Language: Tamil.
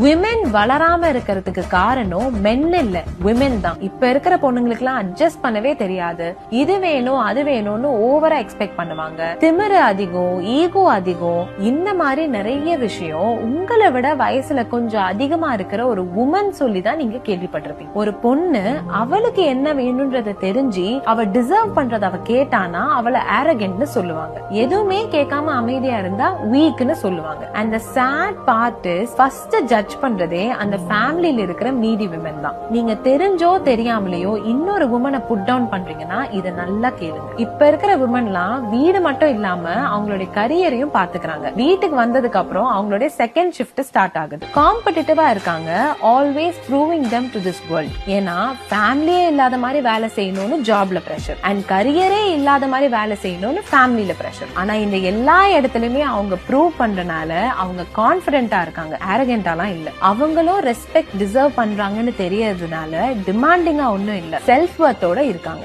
விமென் வளராம இருக்கிறதுக்கு காரணம் மென் இல்ல, விமென் தான். இப்ப இருக்கிற பொண்ணுங்களுக்கு எல்லாம் அட்ஜஸ்ட் பண்ணவே தெரியாது. இது வேணும் அது வேணும்னு ஓவரா எக்ஸ்பெக்ட் பண்ணுவாங்க. திமிரு அதிகம், ஈகோ அதிகம். இந்த மாதிரி நிறைய விஷயம் உங்களை விட வயசுல கொஞ்சம் அதிகமா இருக்கிற ஒரு உமன் சொல்லிதான் நீங்க கேள்விப்பட்டிருப்பீங்க. ஒரு பொண்ணு அவளுக்கு என்ன வேணும்ன்றத தெரிஞ்சு அவ டிசர்வ் பண்றத அவ கேட்டானா அவளை ஆரோகன்ட்னு சொல்லுவாங்க. எதுவுமே கேட்காம அமைதியா இருந்தா வீக்னு சொல்லுவாங்க. And the sad part is first judge பண்றதே அந்த ஃபேமிலில இருக்கிற மீடி விமன் தான். நீங்க தெரிஞ்சோ தெரியாமலையோ இன்னொரு உமனை புட் டவுன் பண்றீங்கன்னா இத நல்லா கேளுங்க. இப்ப இருக்கிற விமன்லாம் வீடு மட்டும் இல்லாம அவங்களுடைய கரியரையும் பாத்துக்கிறாங்க. வீட்டுக்கு வந்ததுக்கு அப்புறம் அவங்களுடைய செகண்ட் ஷிஃப்ட் ஸ்டார்ட் ஆகுது. காம்படிட்டிவா இருக்காங்க, always proving them to this world. ஏன்னா ஃபேமிலியே இல்லாத மாதிரி வேலை செய்யணும்னு ஜாப்ல பிரஷர், அண்ட் கரியரே இல்லாத மாதிரி வேலை செய்யணும்னு ஃபேமிலில பிரஷர். ஆனா இந்த எல்லா இடத்துலயுமே அவங்க ப்ரூவ் பண்றனால அவங்க கான்பிடென்டா இருக்காங்க, ஆரோகன்டாலாம் இல்ல. அவங்களும் ரெஸ்பெக்ட் டிசர்வ் பண்றாங்கன்னு தெரியறதுனால டிமாண்டிங்கா ஒண்ணும் இல்ல, செல்ஃப் வர்த்தோட இருக்காங்க.